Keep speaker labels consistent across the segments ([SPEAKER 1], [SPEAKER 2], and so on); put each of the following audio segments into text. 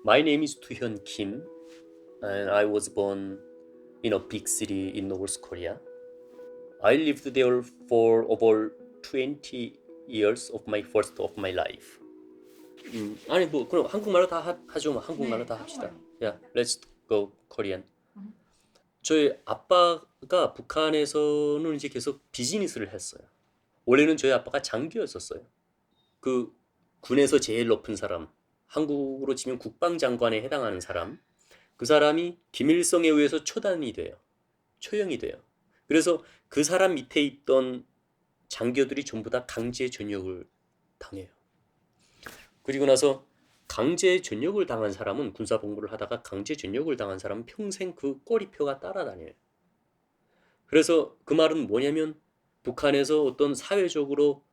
[SPEAKER 1] My name is Tuhyun Kim, and I was born in a big city in North Korea. I lived there for over 20 years of my first of my life. 아니 뭐 그럼 한국말로 다 하죠. 뭐 한국말로
[SPEAKER 2] 네,
[SPEAKER 1] 다 합시다.
[SPEAKER 2] 한국말로.
[SPEAKER 1] Yeah, let's go Korean.
[SPEAKER 2] 음.
[SPEAKER 1] 저희 아빠가 북한에서는 이제 계속 비즈니스를 했어요. 원래는 저희 아빠가 장교였었어요. 그 군에서 제일 높은 사람, 한국으로 치면 국방장관에 해당하는 사람, 그 사람이 김일성에 의해서 초단이 돼요. 초용이 돼요. 그래서 그 사람 밑에 있던 장교들이 전부 다 강제 전역을 당해요. 그리고 나서 강제 전역을 당한 사람은 군사 복무를 하다가 강제 전역을 당한 사람은 평생 그 꼬리표가 따라다녀요. 그래서 그 말은 뭐냐면 북한에서 어떤 사회적으로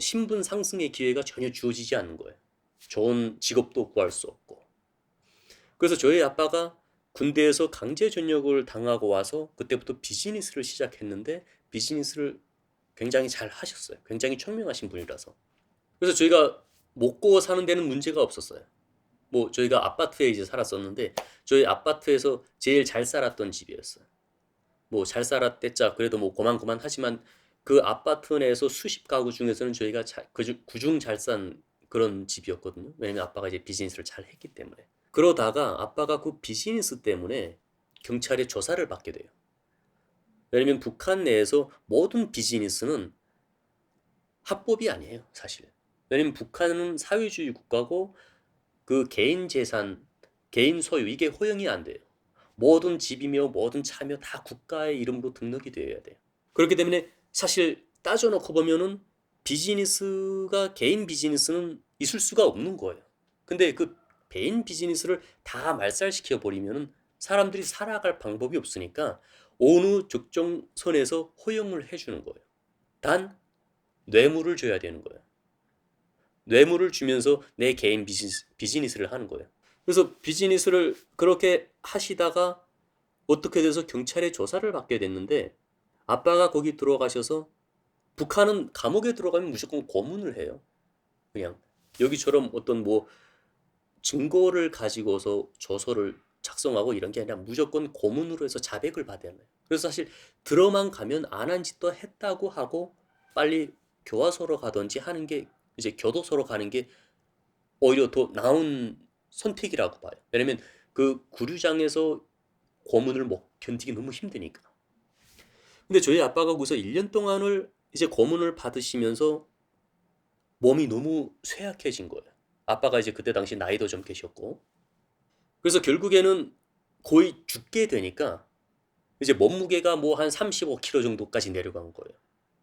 [SPEAKER 1] 신분 상승의 기회가 전혀 주어지지 않는 거예요. 좋은 직업도 구할 수 없고. 그래서 저희 아빠가 군대에서 강제 전역을 당하고 와서 그때부터 비즈니스를 시작했는데 비즈니스를 굉장히 잘 하셨어요. 굉장히 총명하신 분이라서. 그래서 저희가 먹고 사는 데는 문제가 없었어요. 뭐 저희가 아파트에 이제 살았었는데 저희 아파트에서 제일 잘 살았던 집이었어요. 뭐 잘 살았댔자 그래도 뭐 고만고만 하지만 그 아파트 내에서 수십 가구 중에서는 저희가 그중 잘 산 그런 집이었거든요. 왜냐면 아빠가 이제 비즈니스를 잘 했기 때문에. 그러다가 아빠가 그 비즈니스 때문에 경찰에 조사를 받게 돼요. 왜냐면 북한 내에서 모든 비즈니스는 합법이 아니에요, 사실. 왜냐면 북한은 사회주의 국가고 그 개인 재산, 개인 소유 이게 허용이 안 돼요. 모든 집이며 모든 차며 다 국가의 이름으로 등록이 되어야 돼요. 그렇기 때문에 사실 따져놓고 보면은 비즈니스가 개인 비즈니스는 있을 수가 없는 거예요. 근데 그 개인 비즈니스를 다 말살시켜 버리면은 사람들이 살아갈 방법이 없으니까 어느 적정 선에서 허용을 해주는 거예요. 단 뇌물을 줘야 되는 거예요. 뇌물을 주면서 내 개인 비즈니스를 하는 거예요. 그래서 비즈니스를 그렇게 하시다가 어떻게 돼서 경찰에 조사를 받게 됐는데 아빠가 거기 들어가셔서 북한은 감옥에 들어가면 무조건 고문을 해요. 그냥 여기처럼 어떤 뭐 증거를 가지고서 조서를 작성하고 이런 게 아니라 무조건 고문으로 해서 자백을 받아야 해요. 그래서 사실 들어만 가면 안 한 짓도 했다고 하고 빨리 교화소로 가든지 하는 게 이제 교도소로 가는 게 오히려 더 나은 선택이라고 봐요. 왜냐면 그 구류장에서 고문을 못 견디기 너무 힘드니까. 근데 저희 아빠가 거기서 1년 동안을 이제 고문을 받으시면서 몸이 너무 쇠약해진 거예요. 아빠가 이제 그때 당시 나이도 좀 계셨고. 그래서 결국에는 거의 죽게 되니까 이제 몸무게가 뭐 한 35kg 정도까지 내려간 거예요.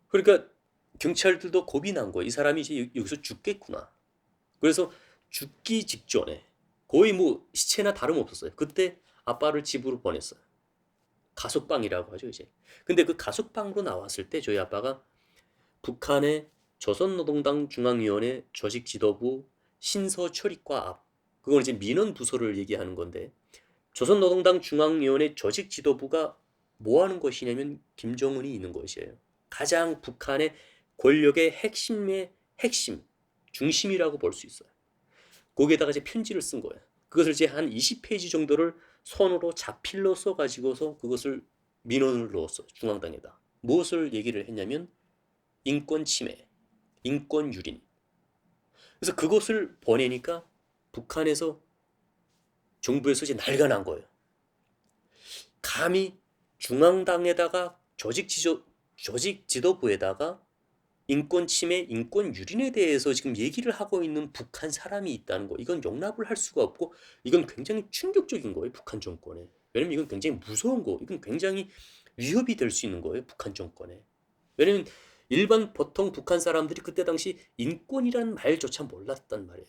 [SPEAKER 1] 그러니까 경찰들도 겁이 난 거예요. 이 사람이 이제 여기서 죽겠구나. 그래서 죽기 직전에 거의 뭐 시체나 다름없었어요. 그때 아빠를 집으로 보냈어요. 가석방이라고 하죠, 이제. 근데 그 가석방으로 나왔을 때 저희 아빠가 북한의 조선노동당 중앙위원회 조직지도부 신서출입과 앞, 그건 이제 민원 부서를 얘기하는 건데 조선노동당 중앙위원회 조직지도부가 뭐 하는 것이냐면 김정은이 있는 것이에요. 가장 북한의 권력의 핵심의 핵심, 중심이라고 볼 수 있어요. 거기에다가 이제 편지를 쓴 거예요. 그것을 이제 한 20페이지 정도를 손으로 자필로 써가지고서 그것을 민원을 넣었어, 중앙당에다. 무엇을 얘기를 했냐면 인권 침해, 인권 유린. 그래서 그것을 보내니까 북한에서 정부에서 이제 난리가 난 거예요. 감히 중앙당에다가 조직 지도부에다가 인권 침해, 인권 유린에 대해서 지금 얘기를 하고 있는 북한 사람이 있다는 거. 이건 용납을 할 수가 없고 이건 굉장히 충격적인 거예요, 북한 정권에. 왜냐면 이건 굉장히 무서운 거. 이건 굉장히 위협이 될 수 있는 거예요, 북한 정권에. 왜냐면 일반 보통 북한 사람들이 그때 당시 인권이라는 말조차 몰랐단 말이에요.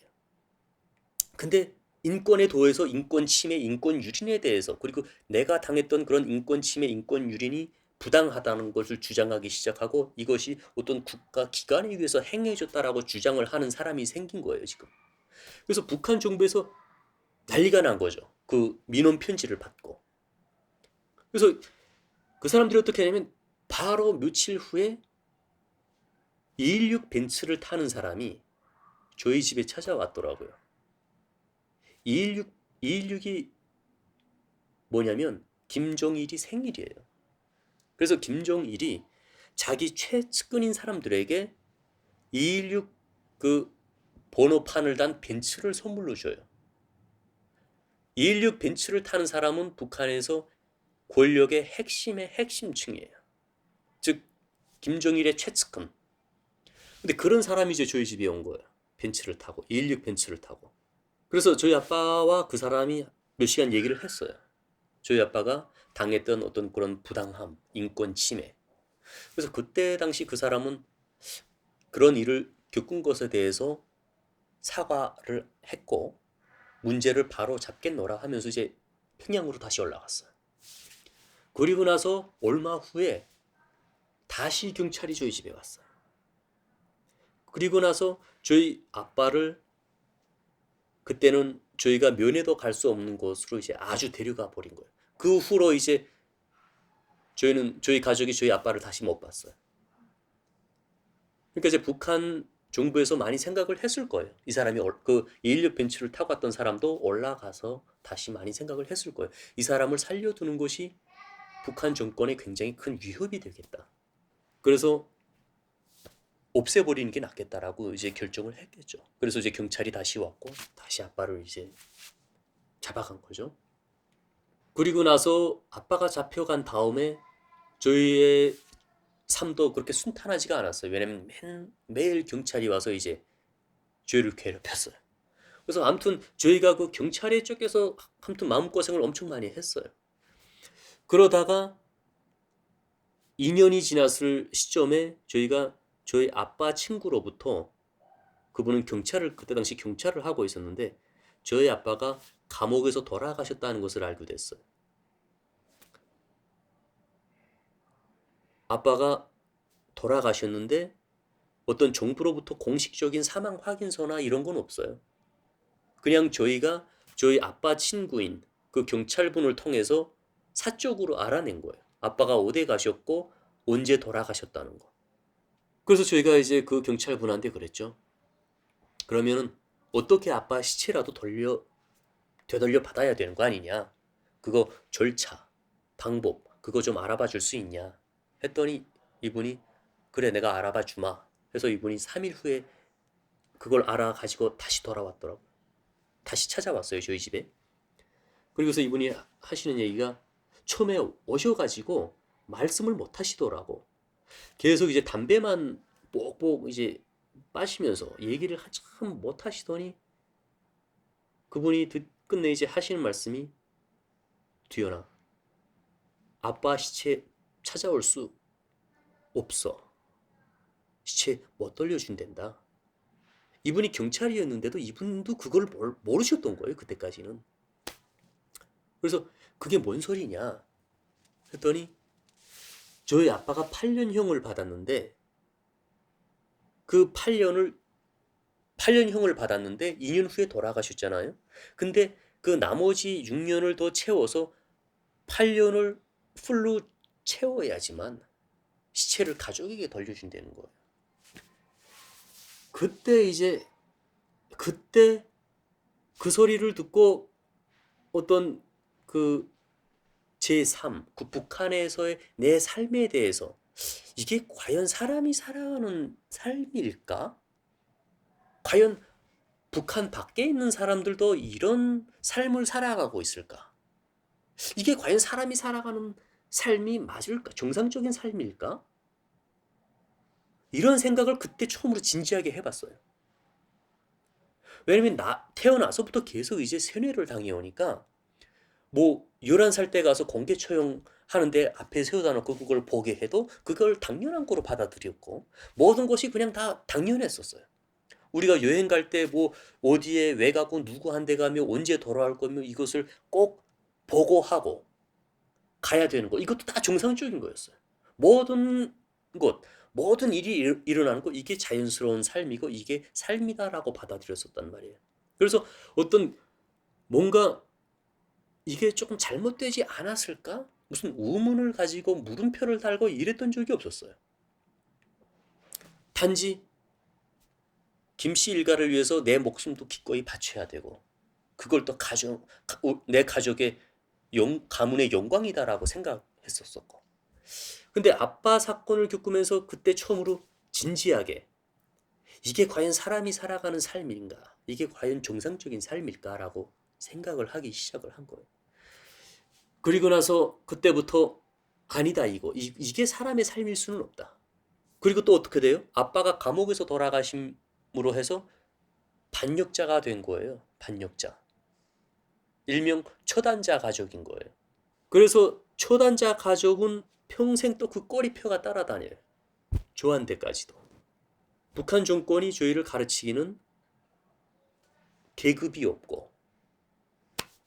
[SPEAKER 1] 근데 인권에 더해서 인권 침해, 인권 유린에 대해서 그리고 내가 당했던 그런 인권 침해, 인권 유린이 부당하다는 것을 주장하기 시작하고 이것이 어떤 국가 기관에 의해서 행해졌다라고 주장을 하는 사람이 생긴 거예요, 지금. 그래서 북한 정부에서 난리가 난 거죠. 그 민원 편지를 받고. 그래서 그 사람들이 어떻게 하냐면 바로 며칠 후에 216 벤츠를 타는 사람이 저희 집에 찾아왔더라고요. 216, 216이 뭐냐면 김정일이 생일이에요. 그래서 김정일이 자기 최측근인 사람들에게 216 그 번호판을 단 벤츠를 선물로 줘요. 216 벤츠를 타는 사람은 북한에서 권력의 핵심의 핵심층이에요. 즉 김정일의 최측근. 근데 그런 사람이 이제 저희 집에 온 거예요. 벤츠를 타고 216 벤츠를 타고. 그래서 저희 아빠와 그 사람이 몇 시간 얘기를 했어요. 저희 아빠가 당했던 어떤 그런 부당함, 인권 침해. 그래서 그때 당시 그 사람은 그런 일을 겪은 것에 대해서 사과를 했고 문제를 바로 잡겠노라 하면서 이제 평양으로 다시 올라갔어요. 그리고 나서 얼마 후에 다시 경찰이 저희 집에 왔어요. 그리고 나서 저희 아빠를 그때는 저희가 면회도 갈 수 없는 곳으로 이제 아주 데려가 버린 거예요. 그 후로 이제 저희 가족이 저희 아빠를 다시 못 봤어요. 그러니까 이제 북한 정부에서 많이 생각을 했을 거예요. 이 사람이 그 216 벤츠를 타고 왔던 사람도 올라가서 다시 많이 생각을 했을 거예요. 이 사람을 살려두는 것이 북한 정권에 굉장히 큰 위협이 되겠다. 그래서 없애버리는 게 낫겠다라고 이제 결정을 했겠죠. 그래서 이제 경찰이 다시 왔고 다시 아빠를 이제 잡아간 거죠. 그리고 나서 아빠가 잡혀간 다음에 저희의 삶도 그렇게 순탄하지가 않았어요. 왜냐면 매일 경찰이 와서 이제 저희를 괴롭혔어요. 그래서 아무튼 저희가 그 경찰에 쫓겨서 아무튼 마음고생을 엄청 많이 했어요. 그러다가 2년이 지났을 시점에 저희가 저희 아빠 친구로부터 그분은 그때 당시 경찰을 하고 있었는데 저희 아빠가 감옥에서 돌아가셨다는 것을 알게 됐어요. 아빠가 돌아가셨는데 어떤 정부로부터 공식적인 사망 확인서나 이런 건 없어요. 그냥 저희가 저희 아빠 친구인 그 경찰분을 통해서 사적으로 알아낸 거예요. 아빠가 어디 가셨고 언제 돌아가셨다는 거. 그래서 저희가 이제 그 경찰분한테 그랬죠. 그러면은 어떻게 아빠 시체라도 되돌려 받아야 되는 거 아니냐. 그거 절차, 방법, 그거 좀 알아봐 줄 수 있냐. 했더니 이분이 그래 내가 알아봐 주마. 해서 이분이 3일 후에 그걸 알아가지고 다시 돌아왔더라고요. 다시 찾아왔어요 저희 집에. 그리고서 이분이 하시는 얘기가 처음에 오셔가지고 말씀을 못 하시더라고. 계속 이제 담배만 뽁뽁 이제 빠시면서 얘기를 참 못 하시더니 그분이 끝내 이제 하시는 말씀이 뒤연아 아빠 시체 찾아올 수 없어. 시체 못 돌려준댄다. 이분이 경찰이었는데도 이분도 그걸 모르셨던 거예요 그때까지는. 그래서 그게 뭔 소리냐 했더니 저희 아빠가 8년형을 받았는데 그 8년형을 받았는데 2년 후에 돌아가셨잖아요. 근데 그 나머지 6년을 더 채워서 8년을 풀로 채워야지만 시체를 가족에게 돌려준다는 거예요. 그때 그 소리를 듣고 어떤 그 제3, 그 북한에서의 내 삶에 대해서 이게 과연 사람이 살아가는 삶일까? 과연 북한 밖에 있는 사람들도 이런 삶을 살아가고 있을까? 이게 과연 사람이 살아가는 삶이 맞을까? 정상적인 삶일까? 이런 생각을 그때 처음으로 진지하게 해봤어요. 왜냐면 태어나서부터 계속 이제 세뇌를 당해오니까 뭐 11살 때 가서 공개 처형하는데 앞에 세워다 놓고 그걸 보게 해도 그걸 당연한 거로 받아들였고 모든 것이 그냥 다 당연했었어요. 우리가 여행 갈 때 뭐 어디에 왜 가고 누구한테 가며 언제 돌아올 거며 이것을 꼭 보고하고 가야 되는 거 이것도 다 정상적인 거였어요. 모든 것 모든 일이 일어나는 거 이게 자연스러운 삶이고 이게 삶이다라고 받아들였었단 말이에요. 그래서 어떤 뭔가 이게 조금 잘못되지 않았을까? 무슨 의문을 가지고 물음표를 달고 이랬던 적이 없었어요. 단지 김씨 일가를 위해서 내 목숨도 기꺼이 바쳐야 되고 그걸 또 내 가족의 가문의 영광이다라고 생각했었었고. 근데 아빠 사건을 겪으면서 그때 처음으로 진지하게 이게 과연 사람이 살아가는 삶인가? 이게 과연 정상적인 삶일까라고 생각을 하기 시작을 한 거예요. 그리고 나서 그때부터 아니다 이게 사람의 삶일 수는 없다. 그리고 또 어떻게 돼요? 아빠가 감옥에서 돌아가심으로 해서 반역자가 된 거예요. 반역자. 일명 처단자 가족인 거예요. 그래서 처단자 가족은 평생 또 그 꼬리표가 따라다녀요. 저한테까지도. 북한 정권이 저희를 가르치기는 계급이 없고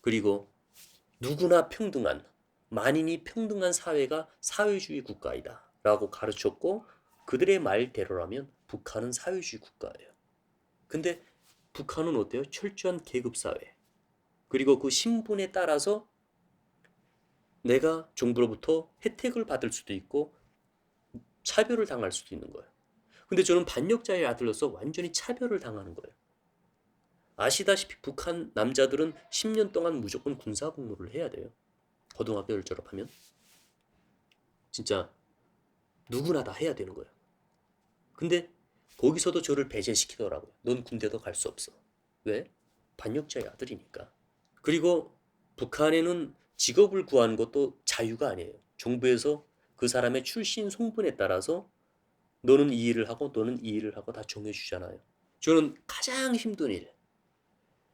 [SPEAKER 1] 그리고 누구나 평등한 만인이 평등한 사회가 사회주의 국가이다 라고 가르쳤고 그들의 말대로라면 북한은 사회주의 국가예요. 근데 북한은 어때요? 철저한 계급사회. 그리고 그 신분에 따라서 내가 정부로부터 혜택을 받을 수도 있고 차별을 당할 수도 있는 거예요. 근데 저는 반역자의 아들로서 완전히 차별을 당하는 거예요. 아시다시피 북한 남자들은 10년 동안 무조건 군사복무를 해야 돼요. 고등학교를 졸업하면. 진짜 누구나 다 해야 되는 거예요. 근데 거기서도 저를 배제시키더라고요. 넌 군대도 갈 수 없어. 왜? 반역자의 아들이니까. 그리고 북한에는 직업을 구하는 것도 자유가 아니에요. 정부에서 그 사람의 출신 성분에 따라서 너는 이 일을 하고 너는 이 일을 하고 다 정해주잖아요. 저는 가장 힘든 일,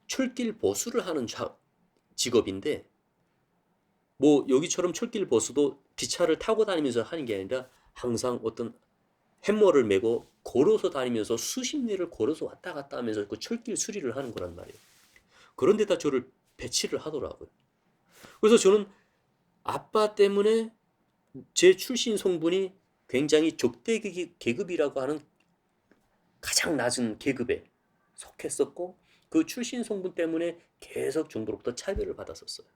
[SPEAKER 1] 철길 보수를 하는 직업인데 뭐 여기처럼 철길 보수도 기차를 타고 다니면서 하는 게 아니라 항상 어떤 햄머를 메고 걸어서 다니면서 수십 리를 걸어서 왔다 갔다 하면서 그 철길 수리를 하는 거란 말이에요. 그런데다 저를 배치를 하더라고요. 그래서 저는 아빠 때문에 제 출신 성분이 굉장히 적대 계급이라고 하는 가장 낮은 계급에 속했었고 그 출신 성분 때문에 계속 정부로부터 차별을 받았었어요.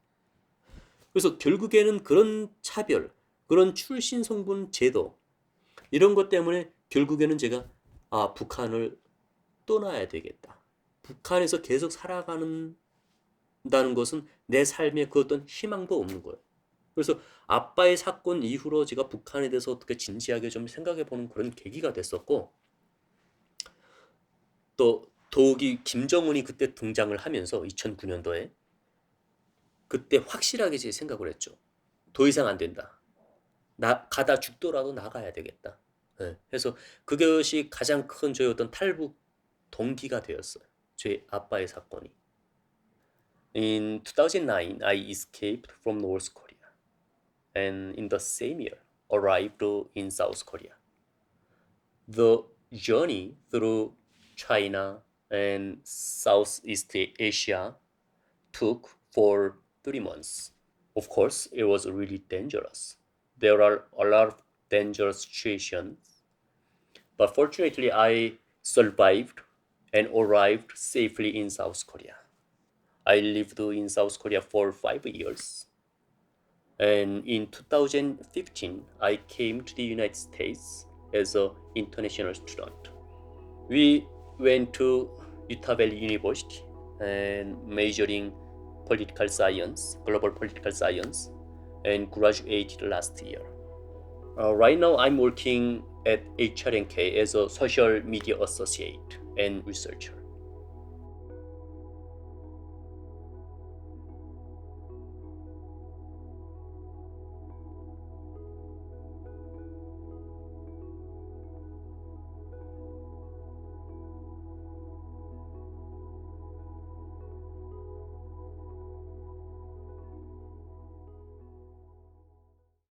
[SPEAKER 1] 그래서 결국에는 그런 차별, 그런 출신 성분 제도 이런 것 때문에 결국에는 제가 북한을 떠나야 되겠다. 북한에서 계속 살아가는다는 것은 내 삶에 그 어떤 희망도 없는 거예요. 그래서 아빠의 사건 이후로 제가 북한에 대해서 어떻게 진지하게 좀 생각해 보는 그런 계기가 됐었고 또 더욱이 김정은이 그때 등장을 하면서 2009년도에 그때 확실하게 제 생각을 했죠. 더 이상 안 된다. 가다 죽더라도 나가야 되겠다. 네. 그래서 그것이 가장 큰 저의 어떤 탈북 동기가 되었어요. 제 아빠의 사건이. In 2009, I escaped from North Korea, and in the same year, arrived in South Korea. The journey through China and Southeast Asia took for 3 months. Of course, it was really dangerous. There are a lot of dangerous situations, but fortunately, I survived and arrived safely in South Korea. I lived in South Korea for 5 years. And in 2015, I came to the United States as an international student. We went to Utah Valley University and majoring political science, global political science, and graduated last year. Right now, I'm working at HRNK as a social media associate and researcher.